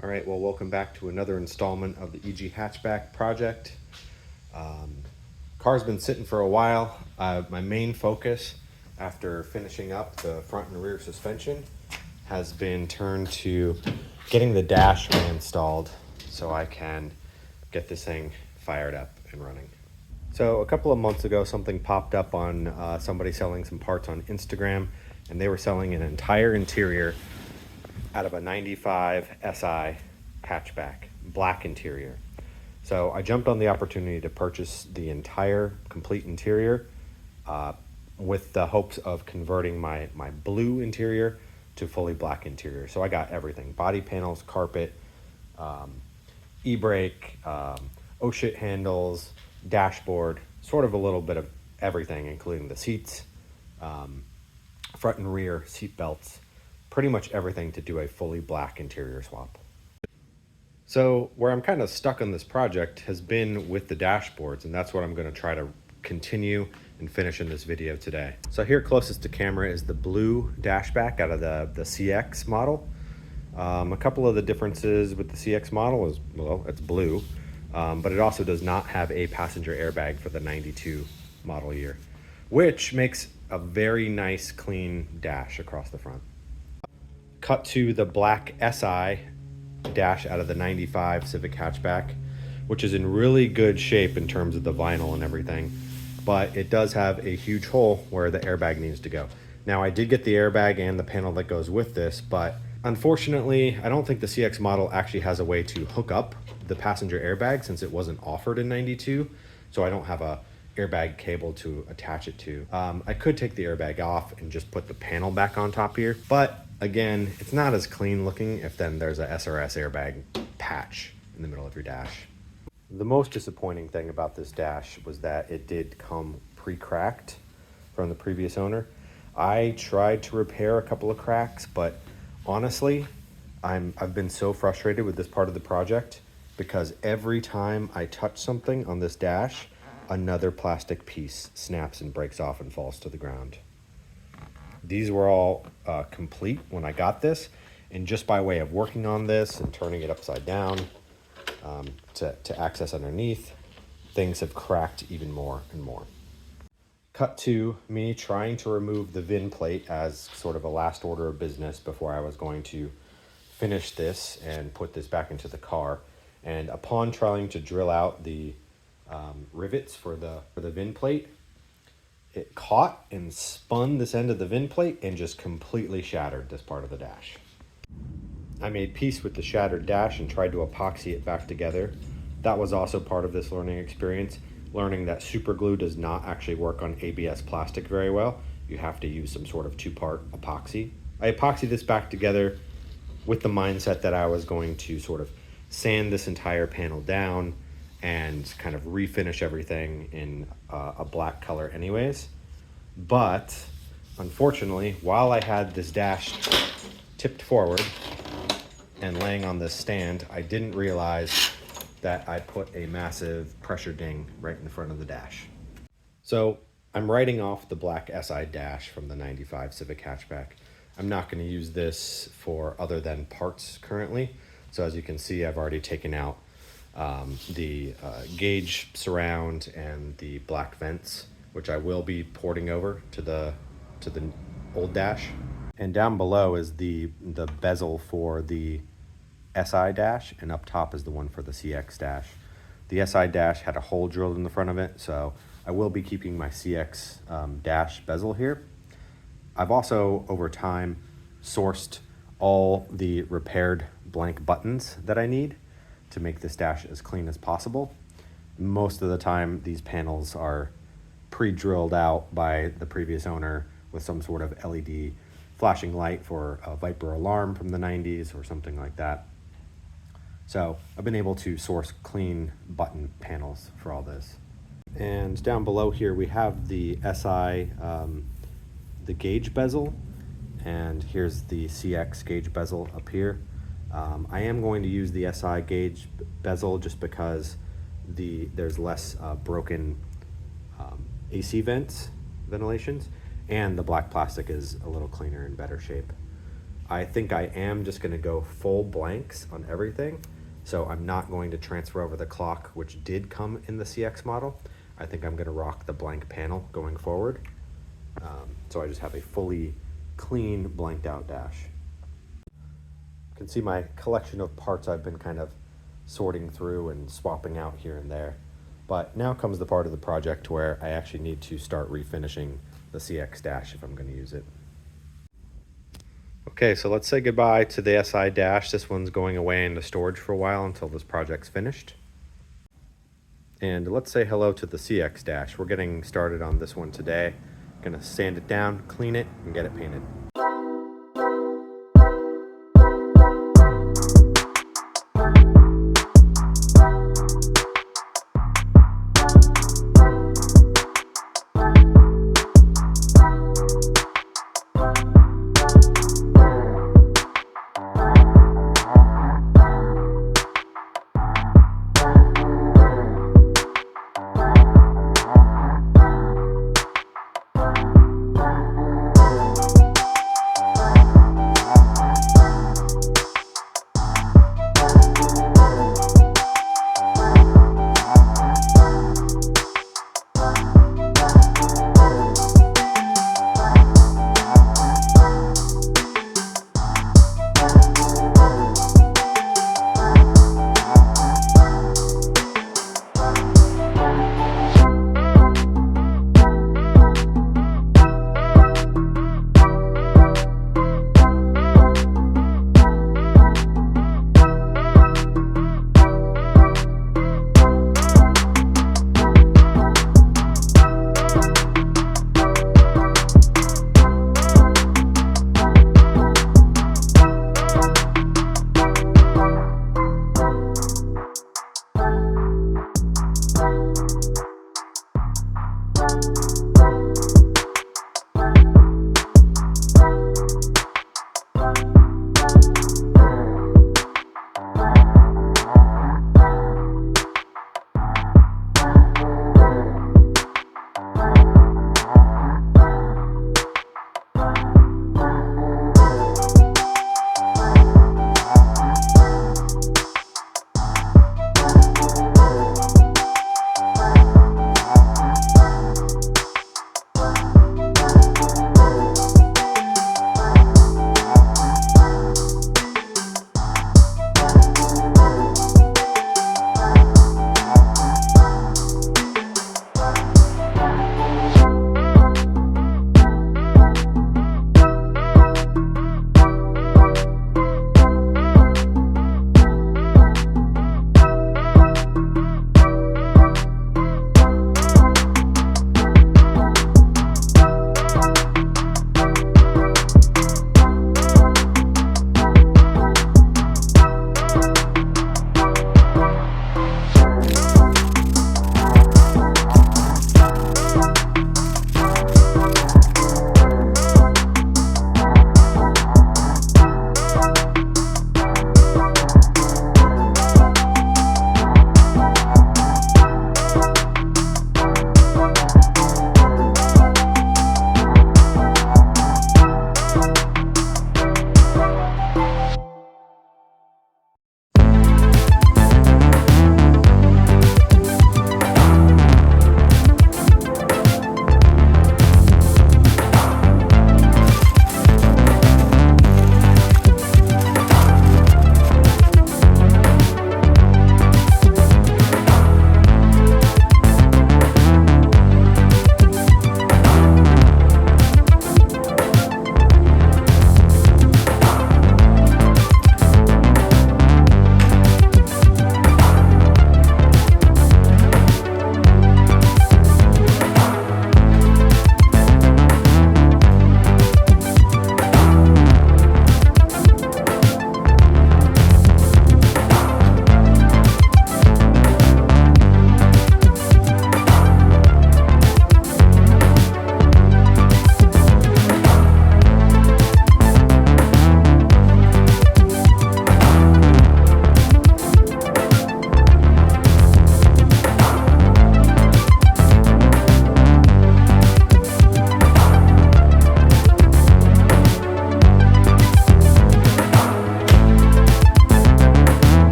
All right, well, welcome back to another installment of the HVAC Hatchback project. Car's been sitting for a while. My main focus after finishing up the front and rear suspension has been turned to getting the dash reinstalled so I can get this thing fired up and running. So a couple of months ago, something popped up on somebody selling some parts on Instagram, and they were selling an entire interior out of a 95 SI hatchback, black interior. So I jumped on the opportunity to purchase the entire complete interior with the hopes of converting my blue interior to fully black interior. So I got everything: body panels, carpet, e-brake, oh shit handles, dashboard, sort of a little bit of everything, including the seats, front and rear seat belts, pretty much everything to do a fully black interior swap. So where I'm kind of stuck on this project has been with the dashboards, and that's what I'm going to try to continue and finish in this video today. So here closest to camera is the blue dashback out of the CX model. A couple of the differences with the CX model is, well, it's blue, but it also does not have a passenger airbag for the 92 model year, which makes a very nice clean dash across the front. Cut to the black SI dash out of the 95 Civic Hatchback, which is in really good shape in terms of the vinyl and everything, but it does have a huge hole where the airbag needs to go. Now, I did get the airbag and the panel that goes with this, but unfortunately, I don't think the CX model actually has a way to hook up the passenger airbag since it wasn't offered in 92, so I don't have a airbag cable to attach it to. I could take the airbag off and just put the panel back on top here, but again, it's not as clean looking if then there's a SRS airbag patch in the middle of your dash. The most disappointing thing about this dash was that it did come pre-cracked from the previous owner. I tried to repair a couple of cracks, but honestly, I've been so frustrated with this part of the project because every time I touch something on this dash, another plastic piece snaps and breaks off and falls to the ground. These were all complete when I got this, and just by way of working on this and turning it upside down to access underneath, things have cracked even more and more. Cut to me trying to remove the VIN plate as sort of a last order of business before I was going to finish this and put this back into the car. And upon trying to drill out the rivets for the VIN plate, it caught and spun this end of the VIN plate and just completely shattered this part of the dash. I made peace with the shattered dash and tried to epoxy it back together. That was also part of this learning experience, learning that super glue does not actually work on ABS plastic very well. You have to use some sort of two-part epoxy. I epoxied this back together with the mindset that I was going to sort of sand this entire panel down and kind of refinish everything in a black color anyways. But unfortunately, while I had this dash tipped forward and laying on this stand, I didn't realize that I put a massive pressure ding right in the front of the dash. So I'm writing off the black SI dash from the 95 Civic Hatchback. I'm not going to use this for other than parts currently. So as you can see, I've already taken out the gauge surround and the black vents, which I will be porting over to the old dash. And down below is the bezel for the SI dash, and up top is the one for the CX dash. The SI dash had a hole drilled in the front of it, so I will be keeping my CX dash bezel here. I've also, over time, sourced all the repaired blank buttons that I need to make this dash as clean as possible. Most of the time, these panels are pre-drilled out by the previous owner with some sort of LED flashing light for a Viper alarm from the 90s or something like that. So I've been able to source clean button panels for all this. And down below here, we have the SI, the gauge bezel, and here's the CX gauge bezel up here. I am going to use the SI gauge bezel just because there's less broken AC ventilations, and the black plastic is a little cleaner and better shape. I think I am just going to go full blanks on everything. So I'm not going to transfer over the clock, which did come in the CX model. I think I'm going to rock the blank panel going forward. So I just have a fully clean blanked out dash. You can see my collection of parts I've been kind of sorting through and swapping out here and there. But now comes the part of the project where I actually need to start refinishing the CX dash if I'm going to use it. Okay, so let's say goodbye to the SI dash. This one's going away into storage for a while until this project's finished. And let's say hello to the CX dash. We're getting started on this one today. Gonna sand it down, clean it, and get it painted.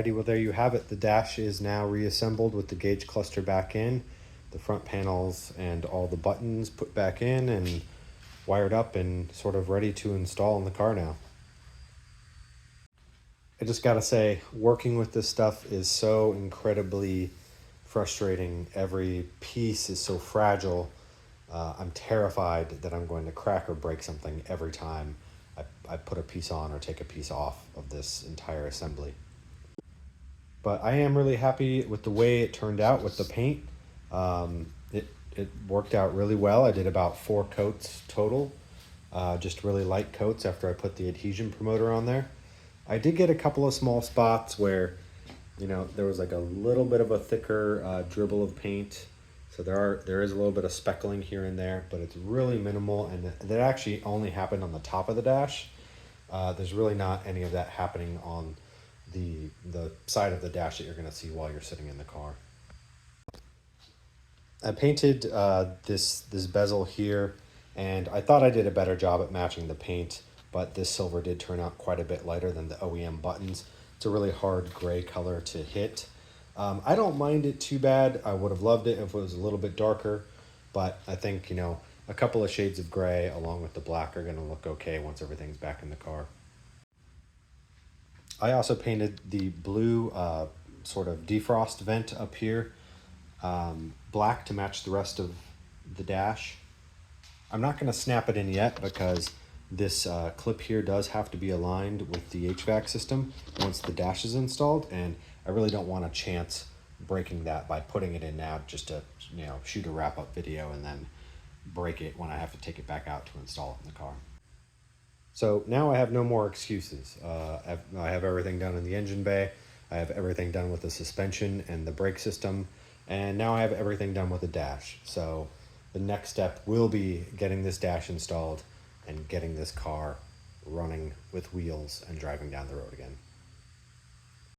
Alrighty, well there you have it. The dash is now reassembled with the gauge cluster back in, the front panels and all the buttons put back in and wired up and sort of ready to install in the car now. I just gotta say, working with this stuff is so incredibly frustrating. Every piece is so fragile. I'm terrified that I'm going to crack or break something every time I put a piece on or take a piece off of this entire assembly. But I am really happy with the way it turned out with the paint. It worked out really well. I did about 4 coats total, just really light coats after I put the adhesion promoter on there. I did get a couple of small spots where, you know, there was like a little bit of a thicker dribble of paint. So there is a little bit of speckling here and there, but it's really minimal, and that actually only happened on the top of the dash. There's really not any of that happening on the side of the dash that you're going to see while you're sitting in the car. I painted this bezel here, and I thought I did a better job at matching the paint, but this silver did turn out quite a bit lighter than the OEM buttons. It's a really hard gray color to hit. I don't mind it too bad. I would have loved it if it was a little bit darker, but I think, you know, a couple of shades of gray along with the black are going to look okay once everything's back in the car. I also painted the blue sort of defrost vent up here black to match the rest of the dash. I'm not going to snap it in yet because this clip here does have to be aligned with the HVAC system once the dash is installed, and I really don't want to chance breaking that by putting it in now just to, you know, shoot a wrap-up video and then break it when I have to take it back out to install it in the car. So now I have no more excuses. I have everything done in the engine bay. I have everything done with the suspension and the brake system. And now I have everything done with the dash. So the next step will be getting this dash installed and getting this car running with wheels and driving down the road again.